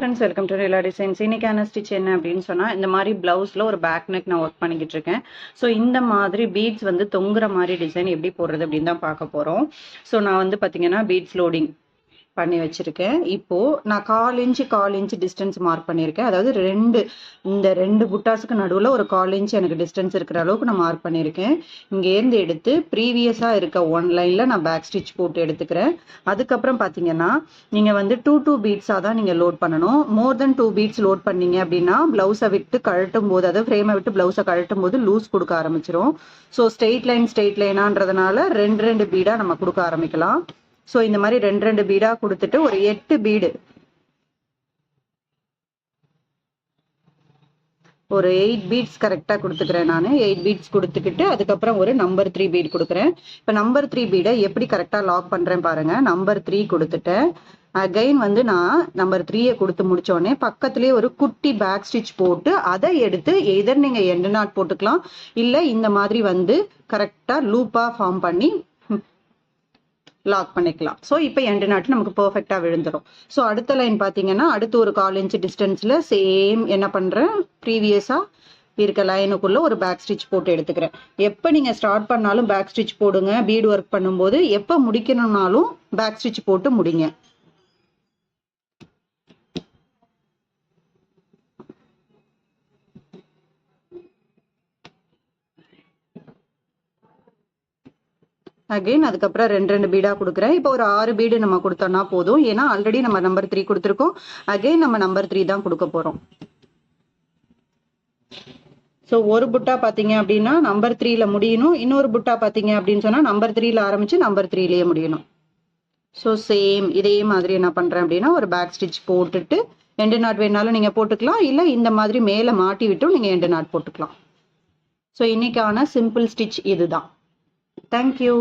Friends welcome to ரியலா designs. இன்னைக்கான stitch என்ன அப்படின்னு சொன்னால், இந்த மாதிரி ப்ளவுஸில் ஒரு பேக் நெக் நான் ஒர்க் பண்ணிக்கிட்டு இருக்கேன். ஸோ இந்த மாதிரி பீட்ஸ் வந்து தொங்குற மாதிரி டிசைன் எப்படி போடுறது அப்படின்னு தான் பார்க்க போகிறோம். ஸோ நான் வந்து பார்த்தீங்கன்னா பீட்ஸ் லோடிங் பண்ணி வச்சிருக்கேன். இப்போ நான் 1/4 இன்ச் டிஸ்டன்ஸ் மார்க் பண்ணியிருக்கேன். அதாவது இந்த ரெண்டு புட்டாஸுக்கு நடுவில் ஒரு 1/4 இன்ச் எனக்கு டிஸ்டன்ஸ் இருக்கிற அளவுக்கு நான் மார்க் பண்ணியிருக்கேன். இங்கேருந்து எடுத்து ப்ரீவியஸாக இருக்க ஒன் லைனில் நான் பேக் ஸ்டிச் போட்டு எடுத்துக்கிறேன். அதுக்கப்புறம் பார்த்தீங்கன்னா நீங்கள் வந்து 2 பீட்ஸாக தான் நீங்கள் லோட் பண்ணணும். மோர் தென் 2 பீட்ஸ் லோட் பண்ணீங்க அப்படின்னா ப்ளவுஸை விட்டு கழட்டும் போது, அதாவது ஃப்ரேமை விட்டு ப்ளவுஸை கழட்டும் போது லூஸ் கொடுக்க ஆரம்பிச்சிரும். ஸோ ஸ்ட்ரெயிட் லைனான்றதுனால ரெண்டு பீடாக நம்ம கொடுக்க ஆரம்பிக்கலாம். ஸோ இந்த மாதிரி ரெண்டு பீடாக கொடுத்துட்டு ஒரு 8 பீடு, ஒரு 8 பீட்ஸ் கரெக்டாக கொடுத்துக்கிறேன். நான் 8 பீட்ஸ் கொடுத்துக்கிட்டு அதுக்கப்புறம் ஒரு நம்பர் 3 பீட் கொடுக்குறேன். இப்போ நம்பர் 3 பீடை எப்படி கரெக்டாக லாக் பண்ணுறேன் பாருங்க. நம்பர் 3 கொடுத்துட்டேன். அகைன் வந்து நான் நம்பர் 3 கொடுத்து முடிச்சோடனே பக்கத்துலேயே ஒரு குட்டி பேக் ஸ்டிச் போட்டு அதை எடுத்து எதர் நீங்கள் எண்டு நாட் போட்டுக்கலாம், இல்லை இந்த மாதிரி வந்து கரெக்டாக லூப்பாக ஃபார்ம் பண்ணி லாக் பண்ணிக்கலாம். ஸோ இப்போ எண்டு நாட்டு நமக்கு பர்ஃபெக்டாக விழுந்துடும். ஸோ அடுத்த லைன் பார்த்தீங்கன்னா அடுத்து ஒரு 1/4 இன்ச் டிஸ்டன்ஸில் சேம் என்ன பண்ணுறேன், ப்ரீவியஸாக இருக்க லைனுக்குள்ளே ஒரு பேக் ஸ்டிச் போட்டு எடுத்துக்கிறேன். எப்போ நீங்கள் ஸ்டார்ட் பண்ணாலும் பேக் ஸ்டிச் போடுங்க. பீடு ஒர்க் பண்ணும்போது எப்போ முடிக்கணும்னாலும் பேக் ஸ்டிச் போட்டு முடிங்க. அகெயின் அதுக்கப்புறம் ரெண்டு பீடாக கொடுக்குறேன். இப்போ ஒரு 6 பீடு நம்ம கொடுத்தோம்னா போதும். ஏன்னா ஆல்ரெடி நம்ம நம்பர் 3 கொடுத்துருக்கோம். அகெயின் நம்ம நம்பர் 3 தான் கொடுக்க போகிறோம். ஸோ ஒரு புட்டா பார்த்தீங்க அப்படின்னா நம்பர் 3ல முடியணும். இன்னொரு புட்டா பார்த்தீங்க அப்படின்னு சொன்னால் நம்பர் 3ல ஆரம்பித்து நம்பர் 3லயே முடியணும். ஸோ சேம் இதே மாதிரி என்ன பண்ணுறேன் அப்படின்னா ஒரு பேக் ஸ்டிச் போட்டுட்டு எண்டு நாட் வேணாலும் நீங்கள் போட்டுக்கலாம், இல்லை இந்த மாதிரி மேலே மாட்டி விட்டும் நீங்கள் எண்டு நாட் போட்டுக்கலாம். ஸோ இன்னைக்கான சிம்பிள் ஸ்டிச் இதுதான். தேங்க்யூ.